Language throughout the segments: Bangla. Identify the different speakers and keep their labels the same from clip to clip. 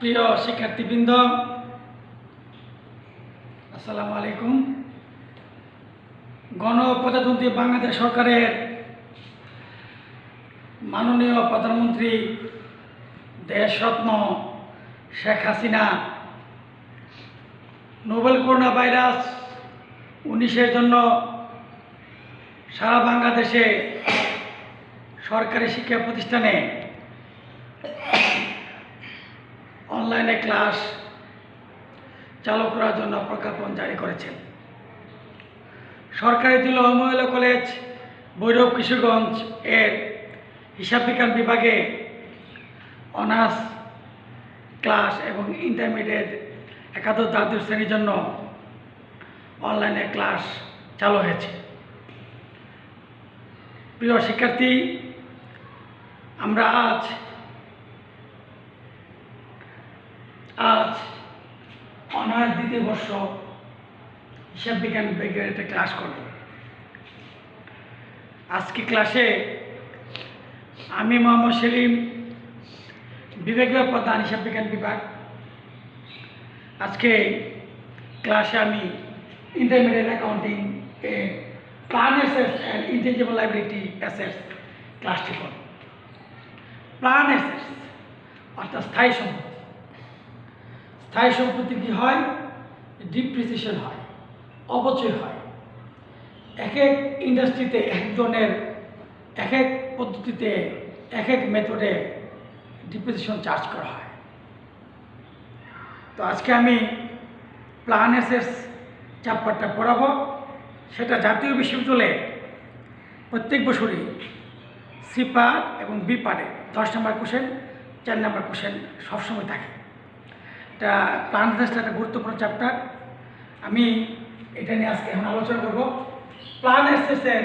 Speaker 1: প্রিয় শিক্ষার্থীবৃন্দ, আসসালামু আলাইকুম। গণপ্রজাতন্ত্রী বাংলাদেশ সরকারের মাননীয় প্রধানমন্ত্রী দেশরত্ন Sheikh Hasina novel corona virus 19-এর জন্য সারা বাংলাদেশে সরকারি শিক্ষা প্রতিষ্ঠানে অনলাইনে ক্লাস চালু করার জন্য প্রজ্ঞাপন জারি করেছেন। সরকারি দিল মহিলা কলেজ ভৈরব কিশোরগঞ্জ এর হিসাব বিজ্ঞান বিভাগে অনার্স ক্লাস এবং ইন্টারমিডিয়েট একাদশ দ্বাদশ শ্রেণীর জন্য অনলাইনে ক্লাস চালু হয়েছে। প্রিয় শিক্ষার্থী, আমরা আজ অনার্স দ্বিতীয় বর্ষ হিসাব বিজ্ঞান বিভাগের একটা ক্লাস করব। আজকে ক্লাসে আমি মোহাম্মদ সেলিম, বিভাগীয় প্রধান হিসাব বিজ্ঞান বিভাগ। আজকে ক্লাসে আমি intermediate accounting plan assets and intangible liability assets ক্লাসটি করব। প্ল্যান অ্যাসেটস অর্থাৎ স্থায়ী সম্পত্তি। স্থায়ী সম্পত্তি কী হয়? ডিপ্রিসিয়েশন হয়, অপচয় হয়। এক এক ইন্ডাস্ট্রিতে এক ধরনের এক এক পদ্ধতিতে এক এক মেথডে ডিপ্রিসিয়েশন চার্জ করা হয়। তো আজকে আমি প্ল্যান অ্যাসেটস চ্যাপ্টারটা পড়াবো। সেটা জাতীয় বিশ্ববিদ্যালয়ে প্রত্যেক বছরই সি পার্ট এবং বি পার্টে 10 নম্বর কোশ্চেন, 4 নম্বর কোশ্চেন সবসময় থাকে। এটা প্ল্যান অ্যাসেটসটা একটা গুরুত্বপূর্ণ চ্যাপ্টার। আমি এটা নিয়ে আজকে এখন আলোচনা করব। প্ল্যান অ্যাসেটসের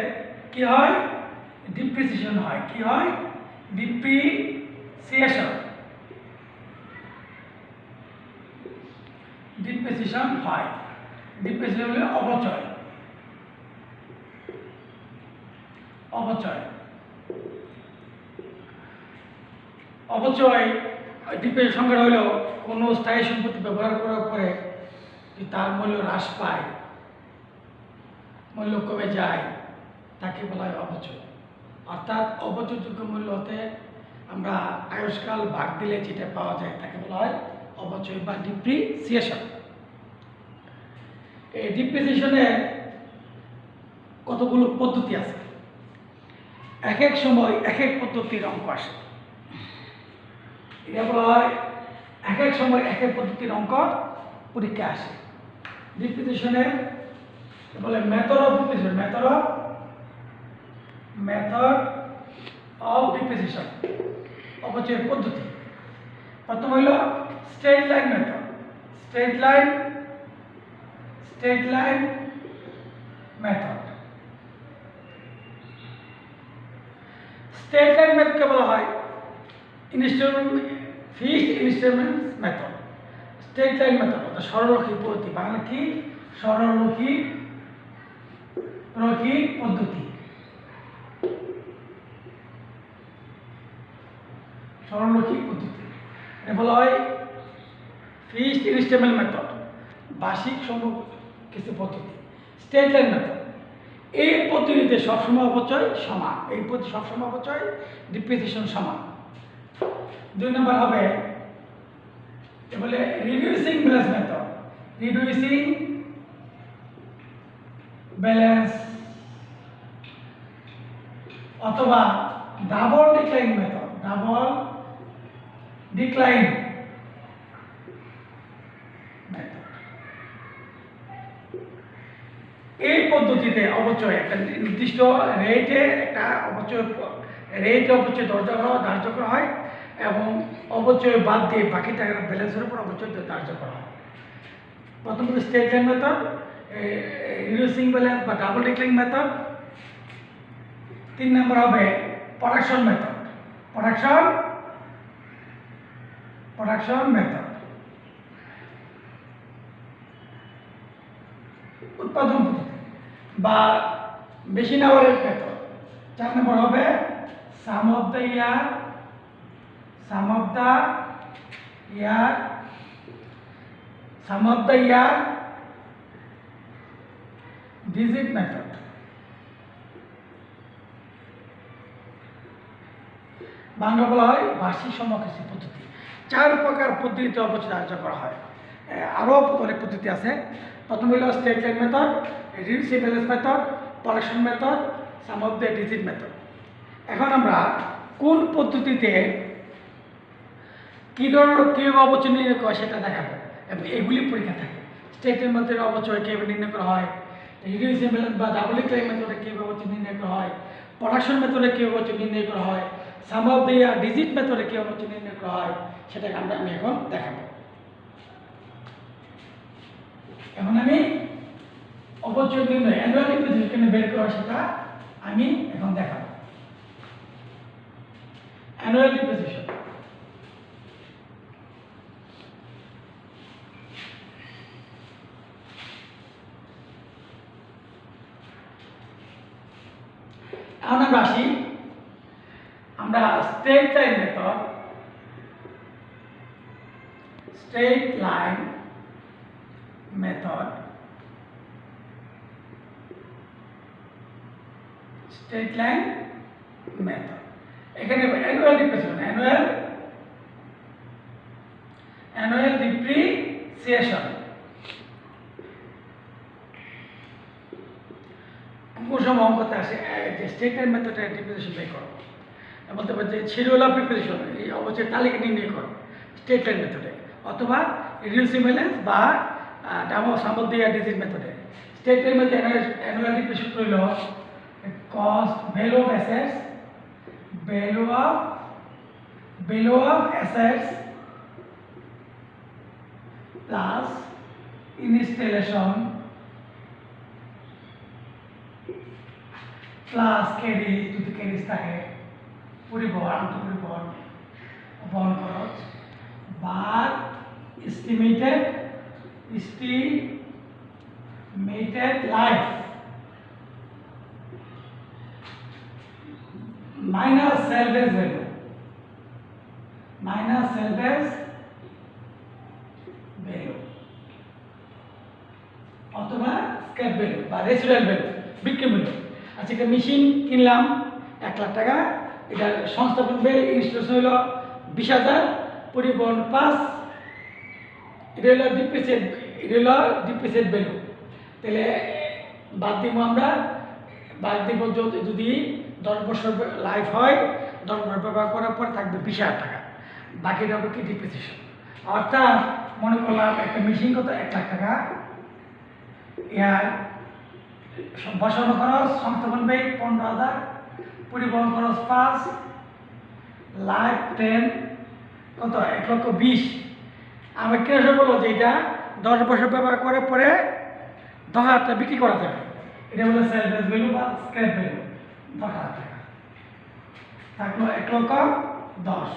Speaker 1: কী হয়? ডিপ্রিসিয়েশন হয়। কী হয়? ডিপ্রিসিয়েশন হয়। ডিপ্রিসিয়েশন হলে অপচয়। ডিপ্রিসিয়েশন সংজ্ঞা হলো কোনো স্থায়ী সম্পত্তি ব্যবহার করার পরে তার মূল্য হ্রাস পায়, মূল্য কমে যায়, তাকে বলা হয় অপচয়। অর্থাৎ অপচয়যোগ্য মূল্য হতে আমরা আয়ুষ্কাল ভাগ দিলে যেটা পাওয়া যায় তাকে বলা হয় অপচয় বা ডিপ্রিসিয়েশন। এই ডিপ্রিসিয়েশনের কতগুলো পদ্ধতি আছে। এক এক সময় এক এক পদ্ধতির অঙ্ক আসে। এটা বলা হয় এক এক সময় এক এক পদ্ধতির অঙ্ক পরীক্ষা আসে। ডিপ্রিসিয়েশনের বলে method of depreciation. Method of depreciation, অপচয়ের পদ্ধতি। প্রথম হইল straight line method. Straight line method. Straight line মেথডকে বলা হয় fixed installment method. Straight line method অর্থাৎ সরলরৈখিক পদ্ধতি। বাংলা কি? সরলরৈখিক পদ্ধতি। সরলরৈখিক পদ্ধতি এটা বলা হয় ফিক্সড ইনস্টলমেন্ট মেথড, বার্ষিক সম্ভব কিছু পদ্ধতি। স্ট্রেট লাইন মেথড, এই পদ্ধতিতে সবসময় অপচয় সমান। এই পদ্ধতি সবসময় অপচয়, ডিপ্রিসিয়েশন সমান। 2 নম্বর হবে বলে reducing balance method. Reducing balance অথবা double decline method. Double decline method. এই পদ্ধতিতে অপচয় একটা নির্দিষ্ট রেটে একটা অপচয় ধার্য করা হয় এবং অপচয় বাদ দিয়ে বাকি টাকার ব্যালেন্সের উপর অপচয় ধার্য করা হয়। প্রথমত straight line method, reducing balance বা ডাবল ডিক্লাইন মেথড। 3 নম্বর হবে প্রোডাকশন মেথড। প্রোডাকশন মেথড, উৎপাদন পদ্ধতি বা মেশিন আওয়ারেজ মেথড। 4 নম্বর হবে sum of the year, sum of the year, digit method. Bangla বলা হয় বার্ষিক সমকৃষি পদ্ধতি। 4 প্রকার পদ্ধতিতে অবচয় আয়োজন করা হয়। আরও অনেক পদ্ধতি আছে। প্রথম হলো state line method, reducing balance method, production method, sum of the digit method. এখন আমরা কোন পদ্ধতিতে কী ধরনের কীভাবে অবচয় নির্ণয় করা সেটা দেখাবো এবং এগুলি পরীক্ষা থাকে। স্টেট লাইন মেথডের অবচয় কীভাবে নির্ণয় করা হয়, রিডিউসিং ব্যালেন্স বা ডাবল ক্লাইম মেথডে কীভাবে অবচয় নির্ণয় করা হয়, প্রোডাকশন মেথডে কীভাবে অবচয় নির্ণয় করা হয়, সাম অফ দ্য ইয়ার ডিজিট মেথডে কীভাবে অবচয় নির্ণয় করা হয় সেটাকে আমি এখন দেখাবো। এখন আমি অবচয় নির্ণয় অ্যানুয়াল ডিপ্রিসিয়েশন বের করা সেটা আমি এখন দেখাবো। অ্যানুয়াল ডিপ্রিসিয়েশন এখন আমরা আসি, আমরা straight line method, straight line method, straight line method এখানে অ্যানুয়াল ডিপ্রিসিয়েশন, অ্যানুয়াল ডিপ্রিসিয়েশন কোন সময় অঙ্কতে আসে যে স্টেট লাইন মেথডে ডিপ্রিসিয়েশন বের করো, বলতে পারে যে শিডিউল অফ ডিপ্রিসিয়েশন এই অবচয় তালিকা নির্ণয় করো স্টেট লাইন মেথডে, অথবা রিডিউসিং ব্যালেন্স বা sum of the year digit মেথডে। স্টেট লাইন মেথডে অ্যানুয়াল ডিপ্রিসিয়েশন হইল cost value of assets, value of assets plus installation plus carriage, যদি ক্যারিজ থাকে পরিবহন, আন্তঃপরিবহন বহন খরচ, বা estimated life minus salvage value, অথবা স্ক্র্যাপ ভ্যালু বা রেসিডুয়াল ভ্যালু, বিক্রি মূল্য। আচ্ছা, একটা মেশিন কিনলাম 1 লাখ টাকা, এটা সংস্থাপন ব্যয় ইনস্টলেশন হলো 20,000, পরিবহন 5, এটা হলো ডিপ্রিসিয়েট ভ্যালু। তাহলে বাদ দিব যদি 10 বছর লাইফ হয়, 10 বছর ব্যবহার করার পর থাকবে 20,000 টাকা, বাকিটা হবে কি ডিপ্রিসিয়েশন। অর্থাৎ মনে করলাম একটা মেশিন কত 1 লাখ টাকা, ইয়ার বসানো খরচ সংস্থাপন ব্যয় 15,000, পরিবহন খরচ 5, লাইফ 10, কত 1,20,000। আমি কেসে বলবো যে এটা 10 বছর ব্যবহার করার পরে 10,000 টাকা বিক্রি করা যাবে, এটা হলো সেলভেজ ভ্যালু বা স্ক্র্যাপ ভ্যালু। 10,000 টাকা থাকলো 1,10,000,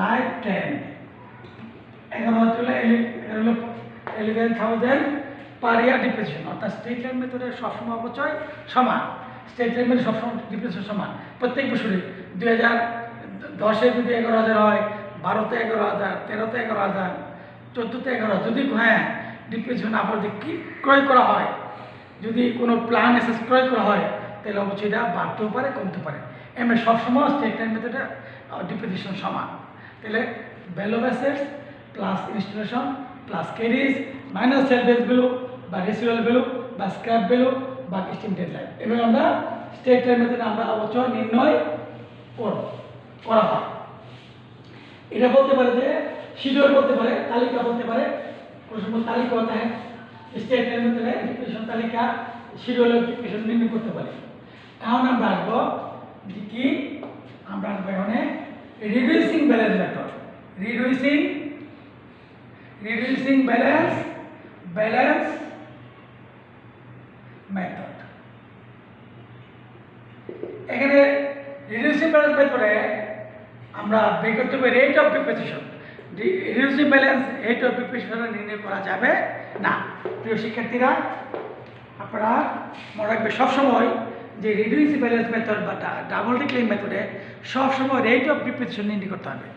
Speaker 1: লাইফ 10, 11,000 হলো 11,000 পার ইয়ার ডিপ্রিসিয়েশন। অর্থাৎ স্টেট লাইন মেথডে সবসময় অবচয় সমান, স্টেট লাইন মেথডে সবসময় ডিপ্রিসিয়েশন সমান প্রত্যেক বছরে। 2010-এ যদি 11,000 হয়, 12-তে 11,000, 13-তে 11,000, 14-তে 11,000, যদি ডিপ্রিসিয়েশন আবার যদি ক্রয় করা হয়, যদি কোনো প্ল্যান এসেস ক্রয় করা হয়, তাহলে অবচয়টা বাড়তেও পারে কমতে পারে। এমনি সবসময় স্টেট লাইন মেথডে ডিপ্রিসিয়েশন সমান। তাহলে value of assets plus installation plus carriage minus salvage value বা রেসিডুয়াল ভ্যালু বা স্ক্র্যাপ ভ্যালু বা এস্টিমেটেড লাইফ, এভাবে আমরা স্টেট লাইন মেথডে আমরা অবচয় নির্ণয় করা হয়। এটা বলতে পারে যে শিডিউল বলতে পারে, তালিকা বলতে পারে, কোনো সময় তালিকা হতে হয় স্টেট লাইন মেথডে ডিপ্রিসিয়েশন তালিকা, শিডিউলের ডিপ্রিসিয়েশন নির্ণয় করতে পারি। এখন আমরা আসবো যে কি, আমরা আসবো এখানে reducing balance method, reducing balance method. এখানে রিডিউসিং ব্যালেন্স মেথডে আমরা বের করতে হবে rate of depreciation. Reducing balance rate of depreciation নির্ণয় করা যাবে না। প্রিয় শিক্ষার্থীরা, আপনারা মনে রাখবে সবসময় যে রিডিউসিং ব্যালেন্স মেথড বা ডাবল ডিক্লাইন মেথডে সবসময় রেট অফ ডিপ্রিসিয়েশন নির্ণয় করতে হবে।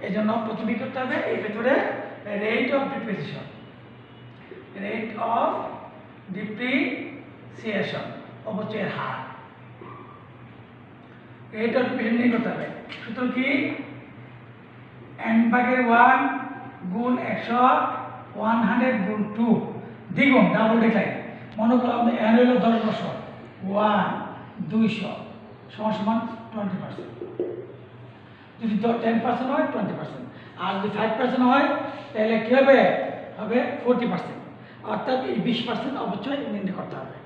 Speaker 1: এই জন্য প্রথমে করতে হবে এই ভেতরে rate of depreciation, rate of depreciation অপচয়ের হার, রেট অফ ডিপ্রিসিয়েশন নিয়ে করতে হবে। সুতরাং কি n/1 গুণ 100 100 গুণ 2 দ্বিগুণ ডাবল ডিক্লাইন। মনে করলাম n হলো 10 বছর 1 200 সমান 20%। যদি 10% হয় 20%, আর যদি 5% হয় তাহলে কী হবে? হবে 40%। অর্থাৎ এই 20% অবশ্যই নির্ণয় করতে হবে।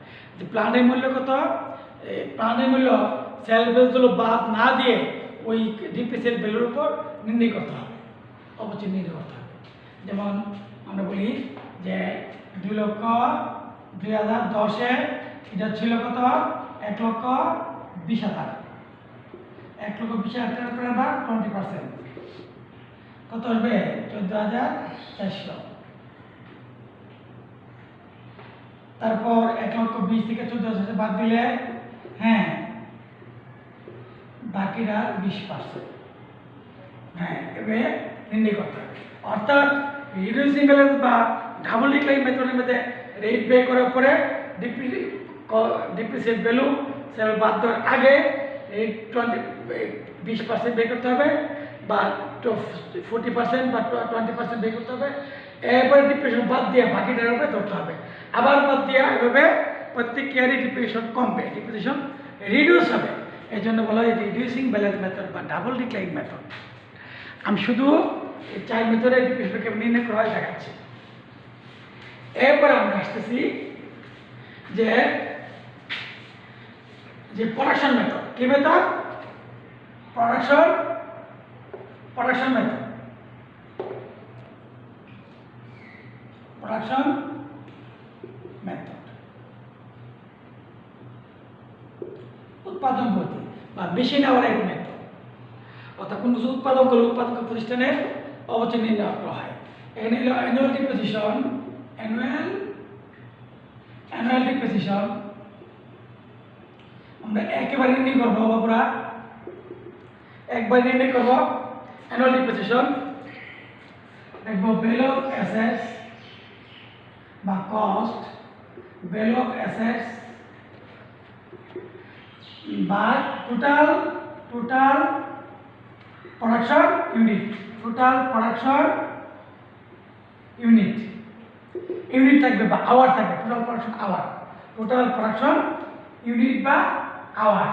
Speaker 1: প্ল্যানের মূল্য কত? প্ল্যানের মূল্য সেল ভ্যালুগুলো বাদ না দিয়ে ওই ডিপ্রিসিয়েট ভ্যালুর উপর নির্ণয় করতে হবে, অবশ্যই নির্ণয় করতে হবে। যেমন আমরা বলি যে 2,20,10-এ এটা ছিল কত? 1,20,000। 1,20,000 করে ভাগ 20% কত আসবে? 14,400। তারপর 1,20,000 থেকে 14,000 বাদ দিলে হ্যাঁ বাকিরা 20%। হ্যাঁ এভাবে নির্ণয় করতে হবে। অর্থাৎ রিডিউসিং ব্যালেন্স বা ডাবল ডিক্লাইন মেথডের মধ্যে রেট বের করার পরে ডিপ্রিসিয়েট ভ্যালু সেল বাদ দেওয়ার আগে 20% বের করতে হবে, বা 40% বা 20% বের করতে হবে। এরপরে ডিপ্রিসিয়েশন বাদ দিয়ে বাকিটার উপরে ধরতে হবে, আবার বাদ দিয়ে এভাবে প্রত্যেক ইয়ারে ডিপ্রিসিয়েশন কমবে, ডিপ্রিসিয়েশন রিডিউস হবে। এই জন্য বলা হয় রিডিউসিং ব্যালেন্স মেথড বা ডাবল ডিক্লাইন মেথড। আমি শুধু এই 4 মেথডে ডিপ্রিসিয়েশনকে নির্ণয় করা হয় দেখাচ্ছি। এরপরে আমরা আসতেছি যে প্রোডাকশন মেথড। কি method? Production method. Production method উৎপাদন পদ্ধতি বা মেশিন আওয়ার মেথড। অর্থাৎ কোনো কিছু উৎপাদন করলে উৎপাদক প্রতিষ্ঠানের অবচয় নির্ণয় করা হয়। এখানে হলো অ্যানুয়াল ডিপ্রিসিয়েশন, অ্যানুয়াল ডিপ্রিসিয়েশন আমরা একেবারে নির্ণয় করবো, বাবুরা একবার নির্ণয় করবো। অ্যানুয়াল ডিপ্রিসিয়েশন দেখবো ভ্যালু অফ অ্যাসেটস বা কস্ট, ভ্যালু অফ অ্যাসেটস বা total production unit, total production unit, unit থাকবে বা আওয়ার থাকবে, total production hour, total production unit বা আওয়ার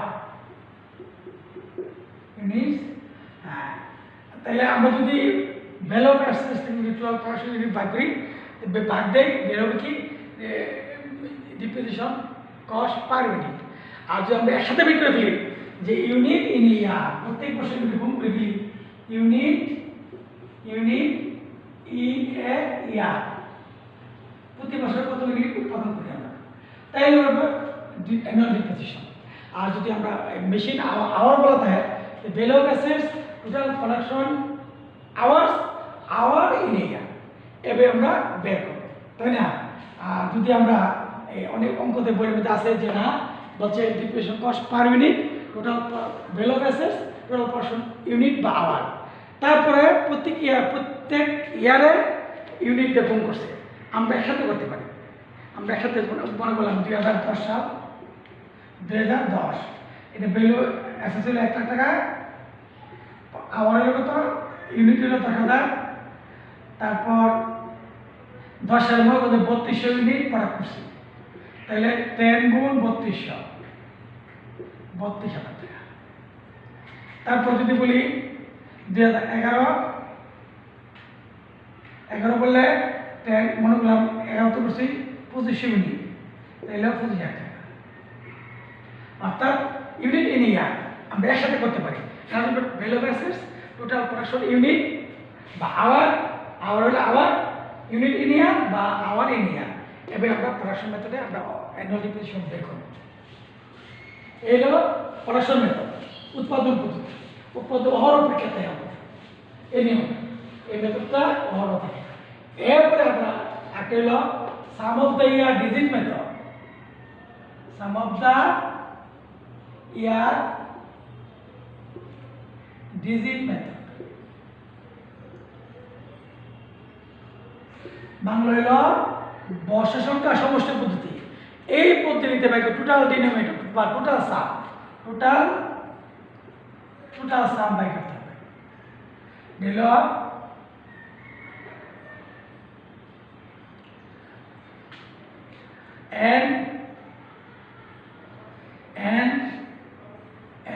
Speaker 1: ইউনিট। হ্যাঁ তাহলে আমরা যদি ভ্যালু অফ অ্যাসেটস থেকে টোটাল প্রোডাকশন ইউনিট ভাগ করি, ভাগ দেই বের হবে কি ডিপ্রিসিয়েশন কস্ট পার ইউনিট। আর যদি আমরা একসাথে বের করে ফেলি যে ইউনিট ইন ইয়ার, প্রত্যেক বছর গুণ করে ফেলি ইউনিট ইন এ ইয়ার, প্রতি বছর কত ইউনিট উৎপাদন করি আমরা, তাই হলো অ্যানুয়াল ডিপ্রিসিয়েশন। আর যদি আমরা মেশিন আওয়ার বলা থাকে value of assets total production hour in a year, এভাবে আমরা বের করব, তাই না? আর যদি আমরা অনেক অঙ্কতে বইয়ের মধ্যে আছে যে না বলছে depreciation cost per unit, total value of assets, total production unit বা আওয়ার, তারপরে প্রত্যেক ইয়ারে ইউনিট দিয়ে গুণ করছে। আমরা একসাথে করতে পারি, আমরা একসাথে মনে করলাম 2010 সাল, 2010 এটা ভ্যালু অ্যাসেটস হলো 1 লাখ টাকা, আওয়ার হলো কত? ইউনিট হলো 10,000। তারপর 10 সালের মধ্যে 3200 ইউনিট প্রোডাক্ট করছি, তাহলে 10 গুণ 3200 32,000 টাকা। তারপর যদি বলি 2011 বললে 10 মনে করলাম 11 তো করছি 2500 ইউনিট, তাহলে 25,000 টাকা। অর্থাৎ ইউনিট ইন ইয়ার আমরা একসাথে করতে পারি, কারণ value of assets total production unit বা আওয়ার হলো আওয়ার, ইউনিট ইন ইয়ার বা আওয়ার ইন ইয়ার, এভাবে আমরা প্রোডাকশন মেথডে আমরা অ্যানুয়াল ডিপ্রিসিয়েশন বের করব। এই হলো প্রোডাকশন মেথড, উৎপাদন পদ্ধতি। উৎপাদন অহরহ পরীক্ষাতে হবে এই নিয়ম, এই মেথডটা অহরহ থাকে। এরপরে আমরা একটা হলো sum of the year digit method, sum of the year digit method. Bangla হইল বর্ষা সংখ্যা সমষ্টি পদ্ধতি। এই পদ্ধতিতে ভাই টোটাল ডিনোমিনেটর বা টোটাল সাম বাই করতে হবে। দিল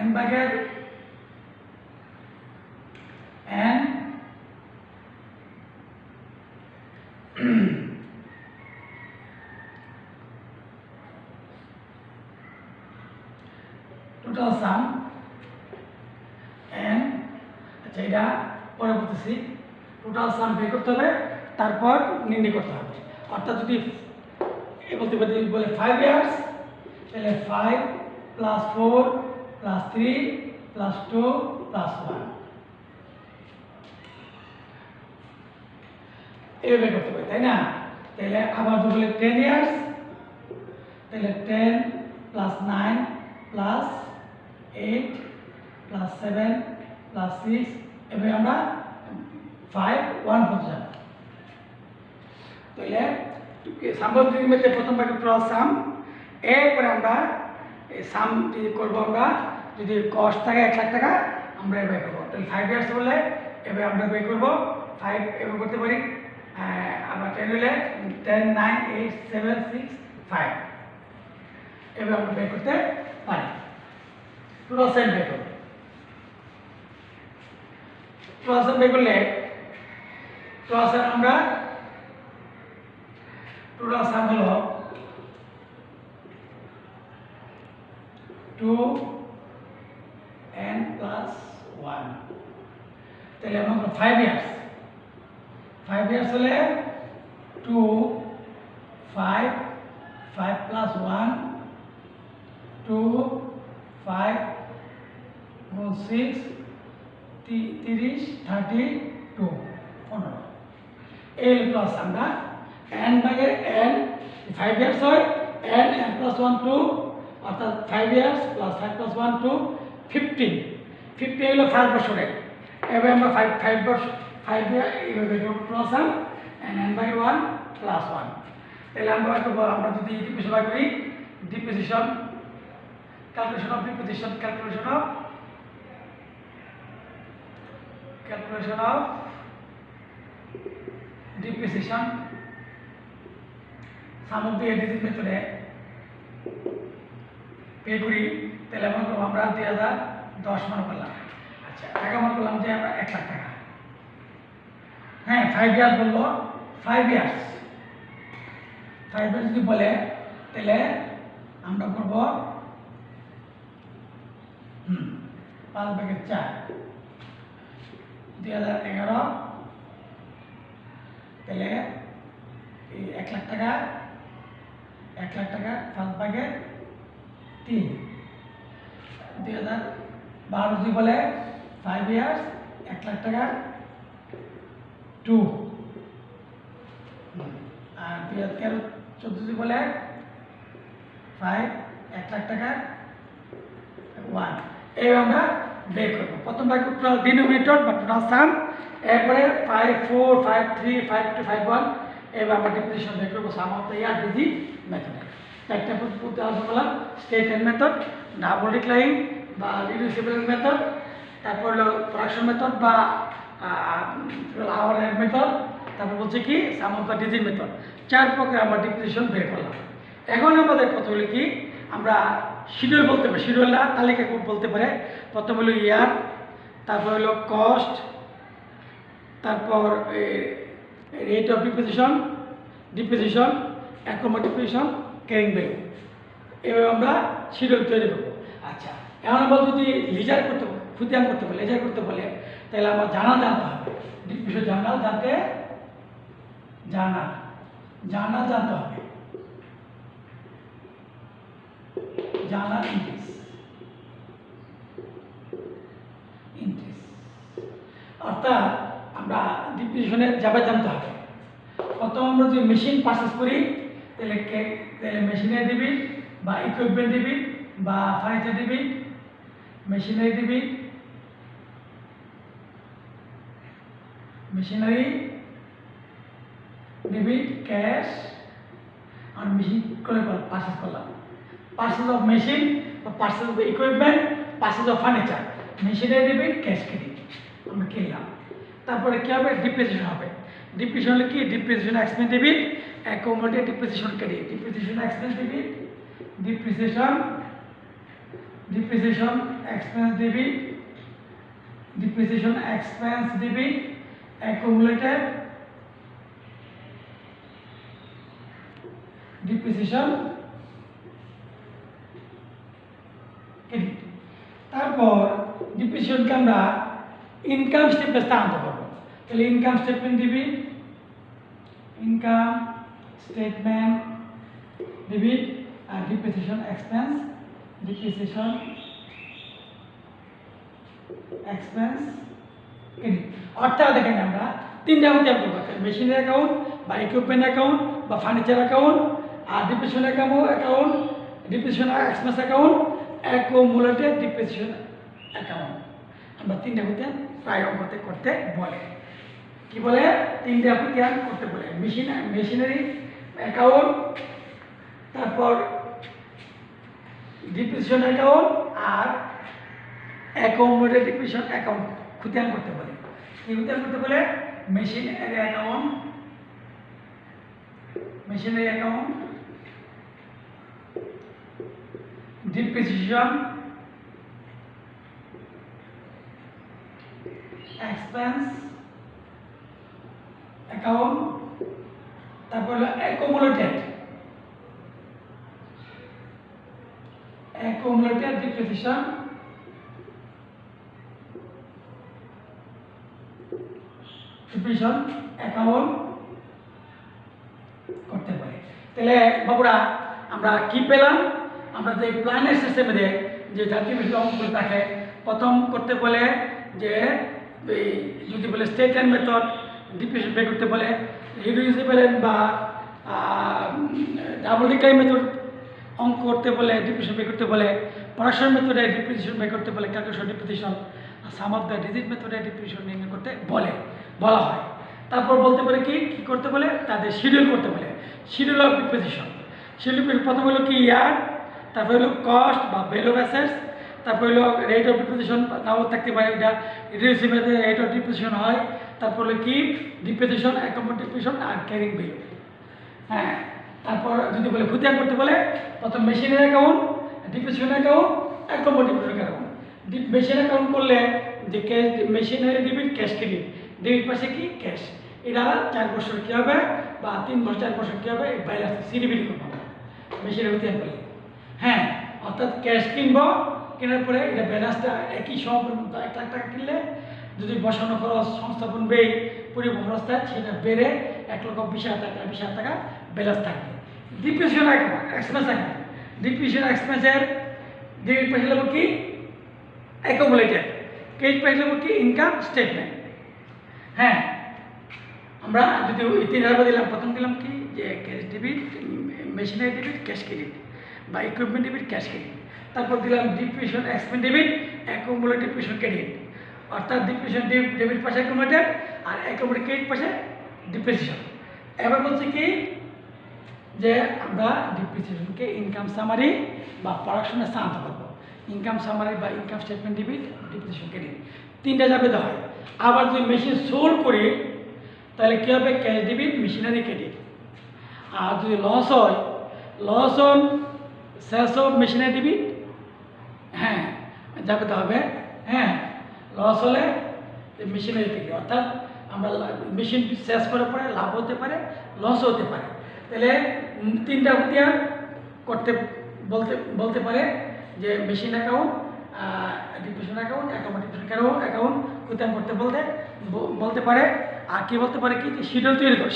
Speaker 1: n ভাগের n টোটাল সাম n। আচ্ছা, এটা পরে বলতেছি। টোটাল সাম বের করতে হবে, তারপর নির্ণয় করতে হবে। অর্থাৎ যদি বলতে পারি বলে 5 ইয়ার্স, তাহলে 5 + 4 + 3 + 2 + 1 এভাবে করতে পারি, তাই না? তাহলে আবার যদি বলে 10 ইয়ার্স, তাহলে 10 + 9 + 8 + 7 + 6 এভাবে আমরা 5 1 পর্যন্ত যাব। তাহলে সাম্প্রতিক মধ্যে প্রথম ভাগে টোটাল সাম, এরপরে আমরা এই সাম যদি করবো, আমরা যদি কস্ট থাকে 1 লাখ টাকা আমরা এভাবে করবো। তাহলে 5 ইয়ার্স বললে এভাবে আমরা বের করবো। 5 এভাবে করতে পারি। আমরা 10 হলে 10 9 8 7 6 5 এভাবে আমরা বের করতে পারি। টোটাল সাম বের করবো। টোটাল সাম বের করলে টোটাল সাম আমরা টোটাল সাম হলো 2n + 1। তাহলে আমরা 5 ইয়ার্স, 5 ইয়ার্স হলে 2 5 5 + 1 2 5 6 30 32 15 এই প্লাস আমরা n ভাগের n 5 ইয়ার্স হয় n + 1 2, অর্থাৎ 5 ইয়ার্স + 5 + 1 2 15 50 হলো 5 বছরে। এবার আমরা 5 বছর 5 ইয়ার এইভাবে প্লাস সাম n/1 + 1। তাহলে আমরা যদি ডিপ্রিসিয়েশন বাই করি, depreciation calculation of depreciation calculation of depreciation some of the additive মেথডে পে করি। তাহলে আমরা 2010 মনে করলাম। আচ্ছা, টাকা মনে করলাম যে আমরা 1 লাখ টাকা। হ্যাঁ, 5 ইয়ার্স বললো, 5 ইয়ার্স যদি বলে তাহলে আমরা করব 5/4 2011। তাহলে এই 1 লাখ টাকা 5/3 2012 যদি বলে 5 ইয়ার্স 1 লাখ টাকা 2। আর 2013-14 যদি বলে 5 1 লাখ টাকা 1। এইভাবে আমরা বের করবো। প্রথম ভাগ টোটাল ডিনোমিনেটর বা টোটাল সাম, এরপরে 5 4 5 3 5 2 5 1 এবার আমরা ডিপ্রিসিয়েশন বের করবো সাম অফ দ্য ইয়ার ডিজি মেথডে। একটা পদ্ধতি আলোচনা করলাম, স্টেটমেন্ট মেথড, ডাবল ডিক্লাইন বা রিডিউসিবল মেথড, তারপর হলো প্রোডাকশন মেথড বা আওয়ার মেথড, তারপর বলছে কি সাম অফ দ্য ডিজিট মেথড। 4 প্রকার আমরা ডিপ্রিসিয়েশন বের করলাম। এখন আমাদের কথা হলো কি, আমরা শিডিউল বলতে পারি, শিডিউলটা তালিকা বলতে পারে। প্রথম হলো ইয়ার, তারপর হলো কস্ট, তারপর rate of depreciation, account depreciation, carrying value. এভাবে আমরা শিডিউল তৈরি করবো। আচ্ছা, এখন আমরা যদি লেজার করতে খুতিয়ান করতে বলে, লেজার করতে বলে, তাহলে আমার জার্নাল জানতে হবে। ডিপ্রিসিয়েশন জার্নাল জানতে হবে। জার্নাল ইন্ট্রিস, অর্থাৎ আমরা ডিপ্রিসিয়েশনের যাবে জানতে হবে। প্রথম আমরা যদি মেশিন পারচেজ করি, তাহলে মেশিনের ডেবিট বা ইকুইপমেন্ট ডেবিট বা furniture debit, machinery debit, debit cash আর মেশিন করে পারচেজ করলাম, পারচেজ অফ মেশিন বা purchase of equipment, purchase of furniture, মেশিনের ডেবিট ক্যাশ ক্রেডিট আমরা কিনলাম। তারপরে কী হবে? ডিপ্রিসিয়েশন হবে। ডিপ্রিসিয়েশন হলে কি? Depreciation expense debit, accommodate depreciation credit. Depreciation expense debit, depreciation expense debit, depreciation expense debit, accumulated depreciation credit. তারপর ডিপ্রিসিয়েশনকে আমরা ইনকাম স্টেটমেন্টে স্থানান্তর করব। তাহলে income statement debit, income statement debit আর depreciation expense, depreciation expense credit. অর্থাৎ দেখেন আমরা তিনটা অ্যাকাউন্ট করবো, মেশিনের অ্যাকাউন্ট বা ইকুইপমেন্ট অ্যাকাউন্ট বা ফার্নিচার অ্যাকাউন্ট, আর depreciation account, depreciation expense account, accumulated depreciation account. আমরা তিনটা অঙ্কতে প্রায় অঙ্কতে করতে বলে, কি বলে? তিনটা অঙ্কতে করতে বলে। মেশিনারি অ্যাকাউন্ট, তারপর ডিপ্রিসিয়েশন অ্যাকাউন্ট আর অ্যাকুমুলেটেড ডিপ্রিসিয়েশন অ্যাকাউন্ট খুতিয়ান করতে বলে। কি খুতিয়ান করতে বলে? Machinery account, depreciation expense account, তারপর হলো অ্যাকুমুলেটেড ডিপ্রিসিয়েশন অ্যাকাউন্ট করতে পারে। তাহলে বাবুরা আমরা কি পেলাম? আমরা যে প্ল্যানের সিস্টেমে যে জাতীয় বিষয় অঙ্কগুলো থাকে, প্রথম করতে বলে যে যদি বলে স্টেট লাইন মেথড ডিপ্রিসিয়েশন বের করতে বলে, রিডিউসিবল বা ডাবল ডিক্লাইন মেথড অঙ্ক করতে বলে, ডিপ্রিসিয়েশন বের করতে বলে, প্রোডাকশন মেথডে ডিপ্রিসিয়েশন বের করতে বলে, calculation depreciation, some of the digit মেথডে ডিপ্রিসিয়েশন নির্ণয় করতে বলা হয়। তারপর বলতে পারে কি করতে বলে? তাদের শিডিউল করতে বলে, শিডিউল অফ ডিপ্রিসিয়েশন। শিডিউল প্রথম হলো কি? ইয়ার, তারপর হলো কস্ট বা ভ্যালু অফ অ্যাসেটস, তারপর হলো রেট অফ ডিপ্রিসিয়েশন নাও থাকতে পারে, এটা রিডিউসিবল রেট অফ ডিপ্রিসিয়েশন হয়। তারপর হলো কি? ডিপ্রিসিয়েশন, অ্যাকাউন্ট ডিপ্রিসিয়েশন আর ক্যারিং ভ্যালু। হ্যাঁ, তারপর যদি বলে খুতিয়ান করতে বলে, প্রথম মেশিনের account, depreciation account, account depreciation account. Machine account করলে যে ক্যাশ, মেশিনের ডেবিট ক্যাশ ক্রেডিট, ডেবিট পাশে কি? ক্যাশ। এটা 4 বছর কী হবে বা 3 বছর 4 বছর কী হবে? ব্যালেন্স সিডিবিটি করবো মেশিনের খুতিয়ান করলে। হ্যাঁ, অর্থাৎ ক্যাশ কিনবো, কেনার পরে এটা ব্যালেন্সটা একই সময় 1 লাখ টাকা কিনলে যদি বসানো খরচ, সংস্থাপন ব্যয়, পরিবহন খরচটা সেটা বেড়ে 1,20,000 টাকা ব্যালেন্স থাকবে। ডিপ্রিসিয়েশন এক্সপেন্স অ্যাকাউন্ট, ডিপ্রিসিয়েশন এক্সপেন্সের ডেবিট পাশে নেবো কি? অ্যাকুমুলেটেড, ক্রেডিট পাশে নেবো কি? Income statement. হ্যাঁ, আমরা যদি ওই 3,000 দিলাম, প্রথম দিলাম কি? যে cash debit, machinery debit cash credit বা ইকুইপমেন্ট ডেবিট ক্যাশ ক্রেডিট। তারপর দিলাম depreciation expense debit, accumulated depreciation credit. অর্থাৎ ডিপ্রিসিয়েশন ডেবিট পাশে অ্যাকুমুলেটেড আর অ্যাকুমুলেটেড ক্রেডিট পাশে ডিপ্রিসিয়েশন। এবার বলছি কি? যে আমরা ডিপ্রিসিয়েশনকে ইনকাম সামারি বা প্রোডাকশনে স্থানান্তর করবো। ইনকাম সামারি বা income statement debit, depreciation credit, তিনটা যাবে তো হয়। আবার যদি মেশিন সোল্ড করি তাহলে কী হবে? Cash debit, machinery credit. আর যদি লস হয়, loss on sales of machinery debit, হ্যাঁ যাবে তো হবে। হ্যাঁ, লস হলে মেশিনারি ক্রেডিট, অর্থাৎ আমরা মেশিন শেষ করার পরে লাভ হতে পারে, লস হতে পারে। তাহলে তিনটা খুতিয়ান করতে বলতে পারে যে machine account, depreciation account, account খুতিয়ান করতে বলতে পারে। আর কি বলতে পারে কি? শিডিউল তৈরি করে,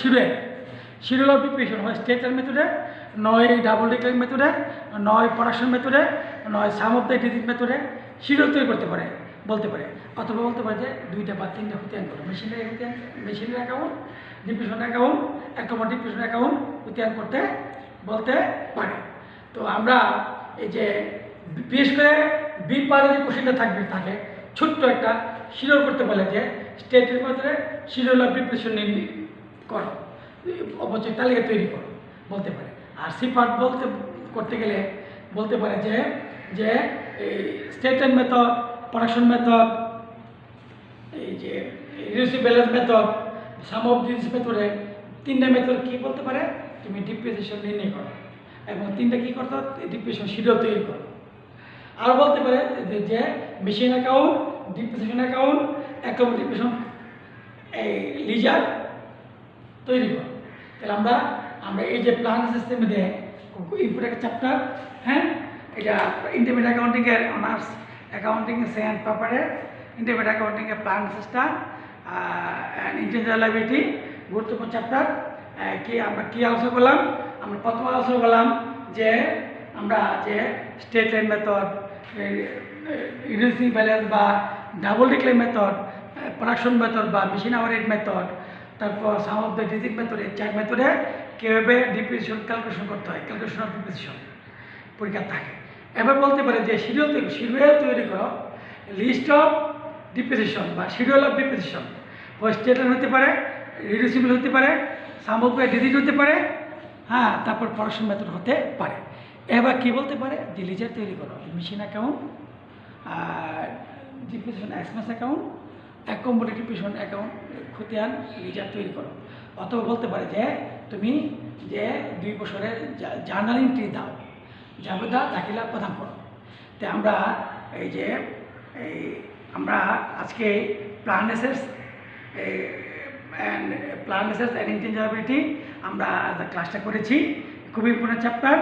Speaker 1: শিডিউল অফ ডিপ্রিসিয়েশন হয় স্টেট লাইন মেথডে, নয় ডাবল ডিক্লাইন মেথডে, নয় প্রোডাকশন মেথডে, নয় সাম অফ দ্য ডিজিট মেথডে শিডিউল তৈরি করতে পারে বলতে পারে। অথবা বলতে পারে যে 2টা বা 3টা খুতিয়ান করে মেশিনের account, depreciation account, account depreciation account খুতিয়ান করতে বলতে পারে। তো আমরা এই যে বিশেষ করে বি পারে যে কোশ্চেনটা থাকে ছোট্ট একটা শিডিউল করতে বলে যে স্টেটের মধ্যে শিডিউল অফ ডিপ্রিসিয়েশন করো, অপচয় তালিকা তৈরি করো বলতে পারে। আর সি পার্ট বলতে করতে গেলে বলতে পারে যে যে এই স্টেটমেন্ট মেথড, প্রোডাকশন মেথড, এই যে relative balance method, sum of ডিস মেথডে 3টা মেথড কি বলতে পারে, তুমি ডিপ্রিসিয়েশন নির্ণয় করো এবং 3টা কি করতে ডিপ্রিসিয়েশন শিডিউল তৈরি করো। আর বলতে পারে যে machine account, depreciation account, account depreciation এই লিজার তৈরি করো। তাহলে আমরা এই যে প্ল্যান সিস্টেমে দেয় ইম্পোর্ট একটা চ্যাপ্টার, হ্যাঁ, এটা ইন্টারমিডিয়েট অ্যাকাউন্টিংয়ের অনার্স অ্যাকাউন্টিং সেকেন্ড পেপারে ইন্টারমিডিয়েট অ্যাকাউন্টিংয়ের plan system and intangible liability গুরুত্বপূর্ণ চ্যাপ্টার। আমরা কি আলোচনা করলাম? আমরা প্রথম আলোচনা করলাম যে আমরা যে state line method, reducing balance বা ডাবল ডিক্লেম মেথড, প্রোডাকশন মেথড বা মেশিন আওয়ারেজ মেথড, তারপর সাম অফ দ্য ডিজিট মেথড, এই 4 মেথডে কীভাবে ডিপ্রিসিয়েশন ক্যালকুলেশন করতে হয়, ক্যালকুলেশন অফ ডিপ্রিসিয়েশন পরীক্ষা থাকে। এবার বলতে পারে যে শিডিউল তৈরি করো, লিস্ট অফ ডিপ্রিসিয়েশন বা শিডিউল অফ ডিপ্রিসিয়েশন। ওই স্টেটমেন্ট হতে পারে, রিডিউসিবল হতে পারে, সাম অফ দ্য ডিজিট হতে পারে, হ্যাঁ, তারপর প্রোডাকশন মেথড হতে পারে। এবার কি বলতে পারে যে লিজার তৈরি করো, machine account, depreciation expense account, accommodate depreciation account, খতিয়ান লিজার তৈরি করো। অথবা বলতে পারে যে তুমি যে 2 বছরের জার্নাল এন্ট্রি দাও, জাবেদা দাখিলা প্রদান করো। তো আমরা আমরা আজকে প্ল্যান অ্যাসেটস অ্যান্ড ইন্টেনজিবিলিটি আমরা ক্লাসটা করেছি। খুব ইম্পর্টেন্ট চ্যাপ্টার,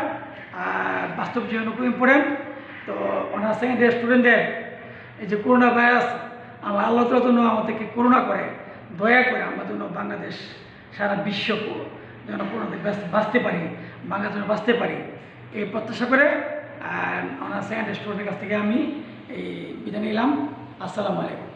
Speaker 1: বাস্তব জীবনে খুব ইম্পর্টেন্ট। তো অনার্স সেকেন্ড ইয়ার স্টুডেন্টদের এই যে করোনা ভাইরাস, আমার আল্লাহ তাআলার জন্য আমাদেরকে করুণা করে, দয়া করে আমরা যেন বাংলাদেশ সারা বিশ্ব যেন করোনা থেকে বাঁচতে পারি, বাংলাদেশ যেন বাঁচতে পারি, এই প্রত্যাশা করে অনার্স সেকেন্ড ইয়ার স্টুডেন্টের কাছ থেকে আমি এই বিদায় নিলাম। আসসালামু আলাইকুম।